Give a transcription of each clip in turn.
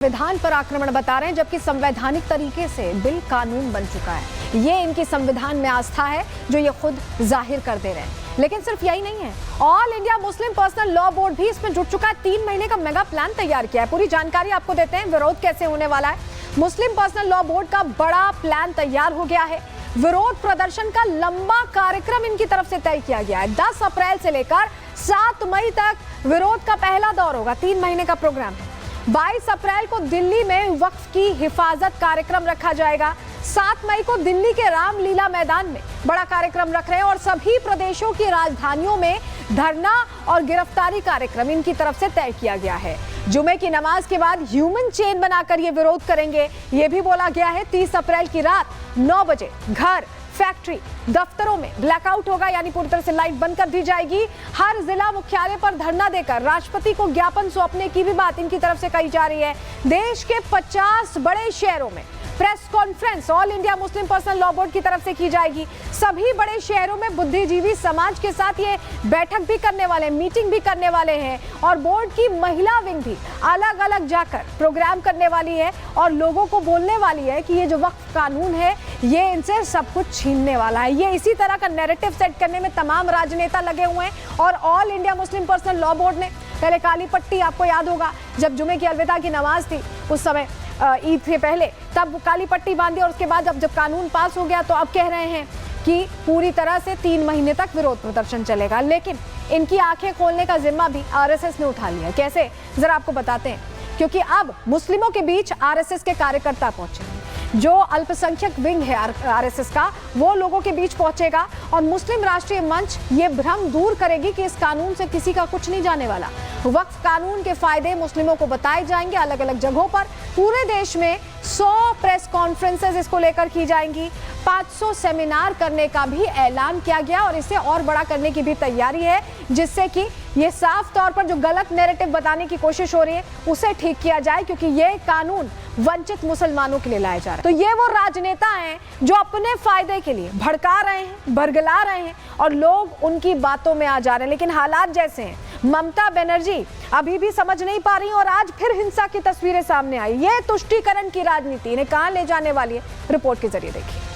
संविधान पर आक्रमण बता रहे हैं, जबकि संवैधानिक तरीके से बिल कानून बन चुका है। ये इनकी संविधान में आस्था है जो ये खुद जाहिर कर दे रहे हैं। लेकिन सिर्फ यही नहीं है, all India Muslim personal law board भी इसमें जुट चुका है। 3 महीने का मेगा प्लान तैयार किया है। पूरी जानकारी आपको देते हैं, विरोध कैसे होने वाला है। मुस्लिम पर्सनल लॉ बोर्ड का बड़ा प्लान तैयार हो गया है। विरोध प्रदर्शन का लंबा कार्यक्रम इनकी तरफ से तय किया गया है। 10 अप्रैल से लेकर 7 मई तक विरोध का पहला दौर होगा। 3 महीने का प्रोग्राम है। 22 अप्रैल को दिल्ली में वक्फ की हिफाजत कार्यक्रम रखा जाएगा। 7 मई को दिल्ली के रामलीला मैदान में बड़ा कार्यक्रम रख रहे हैं और सभी प्रदेशों की राजधानियों में धरना और गिरफ्तारी कार्यक्रम इनकी तरफ से तय किया गया है। जुमे की नमाज के बाद ह्यूमन चेन बनाकर ये विरोध करेंगे। ये भी बोला गया है 30 अप्रैल की रात 9 बजे घर, फैक्ट्री, दफ्तरों में ब्लैकआउट होगा, यानी पूरी तरह से लाइट बंद कर दी जाएगी। हर जिला मुख्यालय पर धरना देकर राष्ट्रपति को ज्ञापन सौंपने की भी बात इनकी तरफ से कही जा रही है। देश के 50 बड़े शहरों में press conference all India Muslim personal law board की तरफ से की जाएगी। सभी बड़े शहरों में बुद्धिजीवी समाज के साथ ये बैठक भी करने वाले हैं, मीटिंग भी करने वाले हैं और बोर्ड की महिला विंग भी अलग अलग जाकर प्रोग्राम करने वाली है और लोगों को बोलने वाली है कि ये जो वक्फ कानून है ये इनसे सब कुछ छीनने वाला है। ये इसी तरह का नैरेटिव सेट करने में तमाम राजनेता लगे हुए हैं और all India Muslim personal law board ने पहले काली पट्टी, आपको याद होगा जब जुमे की अलविदा की नमाज थी उस समय ईद से पहले, तब काली पट्टी बांधी और उसके बाद जब कानून पास हो गया तो अब कह रहे हैं कि पूरी तरह से 3 महीने तक विरोध प्रदर्शन चलेगा। लेकिन इनकी आंखें खोलने का जिम्मा भी आरएसएस ने उठा लिया। कैसे, जरा आपको बताते हैं। क्योंकि अब मुस्लिमों के बीच आरएसएस के कार्यकर्ता पहुंचे। जो अल्पसंख्यक विंग है आरएसएस का, वो लोगों के बीच पहुंचेगा और मुस्लिम राष्ट्रीय मंच ये भ्रम दूर करेगी कि इस कानून से किसी का कुछ नहीं जाने वाला। वक्फ कानून के फायदे मुस्लिमों को बताए जाएंगे अलग अलग जगहों पर। पूरे देश में 100 प्रेस कॉन्फ्रेंसेस इसको लेकर की जाएंगी। 500 सेमिनार करने का भी ऐलान किया गया और इसे और बड़ा करने की भी तैयारी है, जिससे कि ये साफ तौर पर जो गलत नैरेटिव बताने की कोशिश हो रही है उसे ठीक किया जाए, क्योंकि ये कानून वंचित मुसलमानों के लिए लाया जा रहा है। तो ये वो राजनेता हैं जो अपने फायदे के लिए भड़का रहे हैं, बरगला रहे हैं और लोग उनकी बातों में आ जा रहे हैं। लेकिन हालात जैसे हैं, ममता बनर्जी अभी भी समझ नहीं पा रही और आज फिर हिंसा की तस्वीरें सामने आई। ये तुष्टीकरण की राजनीति इन्हें कहां ले जाने वाली है, रिपोर्ट के जरिए देखिए।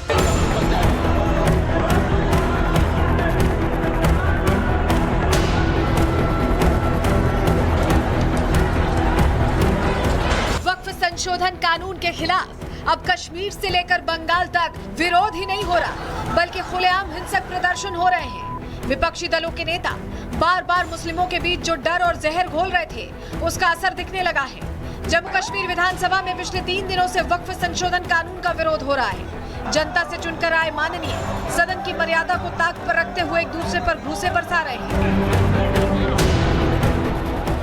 संशोधन कानून के खिलाफ अब कश्मीर से लेकर बंगाल तक विरोध ही नहीं हो रहा, बल्कि खुलेआम हिंसक प्रदर्शन हो रहे हैं। विपक्षी दलों के नेता बार बार मुस्लिमों के बीच जो डर और जहर घोल रहे थे, उसका असर दिखने लगा है। जम्मू कश्मीर विधानसभा में पिछले 3 दिनों से वक्फ संशोधन कानून का विरोध हो रहा है। जनता से चुनकर आए माननीय सदन की मर्यादा को ताक पर रखते हुए एक दूसरे पर भूसे बरसा रहे हैं।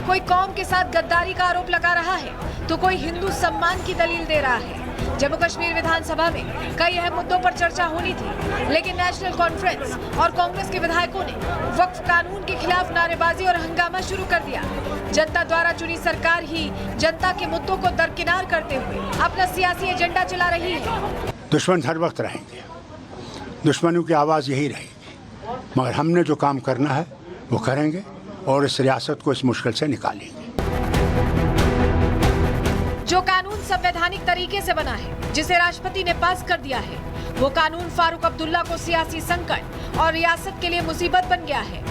कोई कौम के साथ गद्दारी का आरोप लगा रहा है तो कोई हिंदू सम्मान की दलील दे रहा है। जम्मू कश्मीर विधानसभा में कई अहम मुद्दों पर चर्चा होनी थी, लेकिन नेशनल कॉन्फ्रेंस और कांग्रेस के विधायकों ने वक्फ कानून के खिलाफ नारेबाजी और हंगामा शुरू कर दिया। जनता द्वारा चुनी सरकार ही जनता के मुद्दों को दरकिनार करते हुए अपना सियासी एजेंडा चला रही है। दुश्मन हर वक्त रहेंगे, दुश्मनों की आवाज यही रहेगी, मगर हमने जो काम करना है वो करेंगे और इस रियासत को इस मुश्किल से निकालेंगे। जो कानून संवैधानिक तरीके से बना है, जिसे राष्ट्रपति ने पास कर दिया है, वो कानून फारूक अब्दुल्ला को सियासी संकट और रियासत के लिए मुसीबत बन गया है।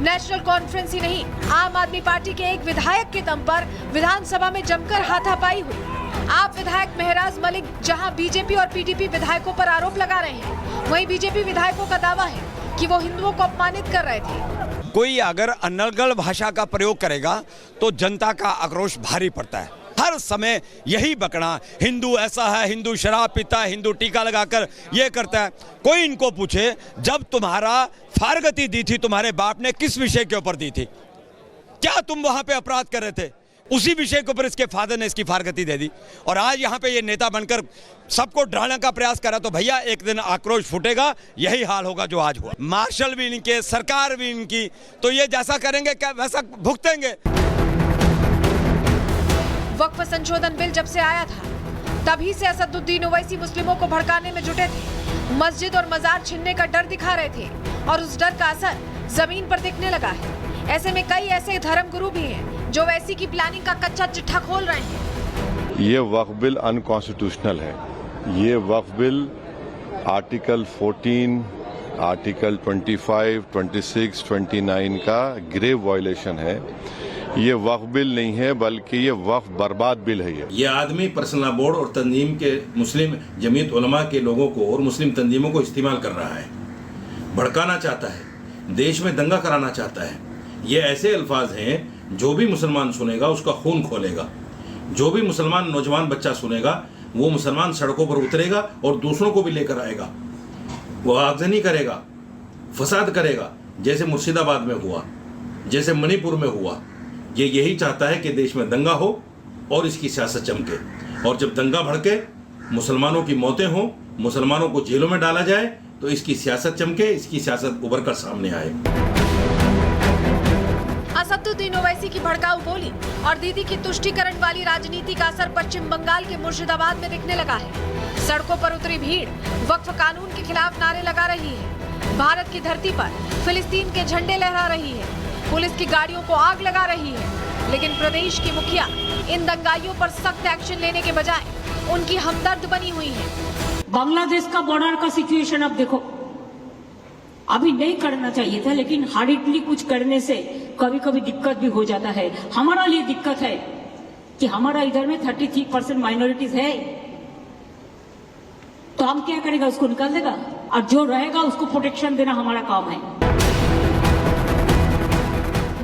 नेशनल कॉन्फ्रेंस ही नहीं, आम आदमी पार्टी के एक विधायक के दम पर विधानसभा में जमकर हाथापाई हुई। आप विधायक महराज मलिक जहां बीजेपी और पीडीपी विधायकों पर आरोप लगा रहे हैं, वहीं बीजेपी विधायकों का दावा है कि वो हिंदुओं को अपमानित कर रहे थे। कोई अगर अनर्गल भाषा का प्रयोग करेगा तो जनता का आक्रोश भारी पड़ता है। हर समय यही बकना, हिंदू ऐसा है, हिंदू शराब पीता है, हिंदू टीका लगाकर ये करता है। कोई इनको पूछे, जब तुम्हारा फारगती दी थी तुम्हारे बाप ने, किस विषय के ऊपर दी थी? क्या तुम वहां पे अपराध कर रहे थे? उसी विषय के ऊपर इसके फादर ने इसकी फारगती दे दी और आज यहाँ पे ये नेता बनकर सबको डराने का प्रयास करा। तो भैया एक दिन आक्रोश फूटेगा, यही हाल होगा जो आज हुआ। मार्शल भी इनके, सरकार भी इनकी, तो ये जैसा करेंगे क्या वैसा भुगतेंगे। वक्फ संशोधन बिल जब से आया था तभी से असदुद्दीन ओवैसी मुस्लिमों को भड़काने में जुटे थे। मस्जिद और मजार छीनने का डर दिखा रहे थे और उस डर का असर जमीन पर दिखने लगा है। ऐसे में कई ऐसे धर्मगुरु भी हैं जो वैसी की प्लानिंग का कच्चा चिट्ठा खोल रहे हैं। ये वक्फ बिल अनकॉन्स्टिट्यूशनल है। ये वक्फ बिल आर्टिकल 14, आर्टिकल 25, 26, 29 का ग्रेव वायलेशन है। ये वक्फ बिल नहीं है बल्कि ये वक्फ बर्बाद बिल है। ये आदमी पर्सनल बोर्ड और तंजीम के मुस्लिम जमीयत उलमा के लोगों को और मुस्लिम तंजीमों को इस्तेमाल कर रहा है, भड़काना चाहता है, देश में दंगा कराना चाहता है। ये ऐसे अल्फाज हैं जो भी मुसलमान सुनेगा उसका खून खोलेगा। जो भी मुसलमान नौजवान बच्चा सुनेगा वो मुसलमान सड़कों पर उतरेगा और दूसरों को भी लेकर आएगा। वो आगजनी करेगा, फसाद करेगा, जैसे मुर्शिदाबाद में हुआ, जैसे मणिपुर में हुआ। ये यही चाहता है कि देश में दंगा हो और इसकी सियासत चमके, और जब दंगा भड़के, मुसलमानों की मौतें हों, मुसलमानों को जेलों में डाला जाए, तो इसकी सियासत चमके, इसकी सियासत उभर कर सामने आए। असदुद्दीन ओवैसी की भड़काऊ बोली और दीदी की तुष्टीकरण वाली राजनीति का असर पश्चिम बंगाल के मुर्शिदाबाद में दिखने लगा है। सड़कों पर उतरी भीड़ वक्फ कानून के खिलाफ नारे लगा रही है। भारत की धरती पर फिलिस्तीन के झंडे लहरा रही है। पुलिस की गाड़ियों को आग लगा रही है। लेकिन प्रदेश की मुखिया इन दंगाइयों पर सख्त एक्शन लेने के बजाय उनकी हमदर्द बनी हुई है। बांग्लादेश का बॉर्डर का सिचुएशन अब देखो, अभी नहीं करना चाहिए था, लेकिन हार्डली कुछ करने से कभी कभी दिक्कत भी हो जाता है। हमारा लिए दिक्कत है कि हमारा इधर में 33% माइनॉरिटीज है, तो हम क्या करेगा, उसको निकाल देगा, और जो रहेगा उसको प्रोटेक्शन देना हमारा काम है।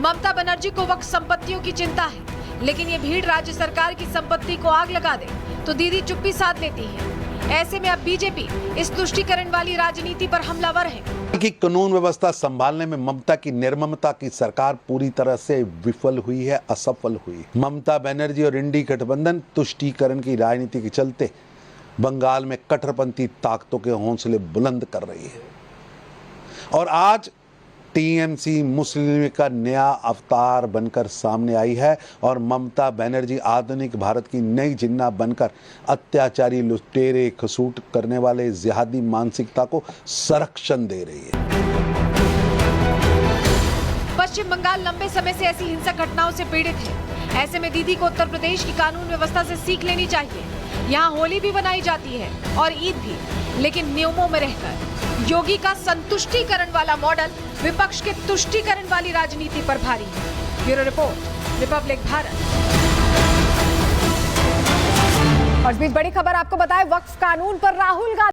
ममता बनर्जी को वक्फ संपत्तियों की चिंता है, लेकिन ये भीड़ राज्य सरकार की संपत्ति को आग लगा दे तो दीदी चुप्पी साध लेती है। ऐसे में अब बीजेपी इस तुष्टीकरण वाली राजनीति पर हमलावर है कि कानून व्यवस्था संभालने में ममता की निर्ममता की सरकार पूरी तरह से विफल हुई है, असफल हुई। ममता बनर्जी और इंडी गठबंधन तुष्टीकरण की राजनीति के चलते बंगाल में कट्टरपंथी ताकतों के हौसले बुलंद कर रही है, और आज टीएमसी मुस्लिम का नया अवतार बनकर सामने आई है, और ममता बनर्जी आधुनिक भारत की नई जिन्ना बनकर अत्याचारी, लुटेरे, खसूट करने वाले जिहादी मानसिकता को संरक्षण दे रही है। पश्चिम बंगाल लंबे समय से ऐसी हिंसक घटनाओं से पीड़ित है। ऐसे में दीदी को उत्तर प्रदेश की कानून व्यवस्था से सीख लेनी चाहिए। यहाँ होली भी मनाई जाती है और ईद भी, लेकिन नियमों में रहकर। योगी का संतुष्टीकरण वाला मॉडल विपक्ष के तुष्टीकरण वाली राजनीति पर भारी है। Bureau report, Republic Bharat. और इस बीच बड़ी खबर आपको बताएं, वक्फ कानून पर राहुल गांधी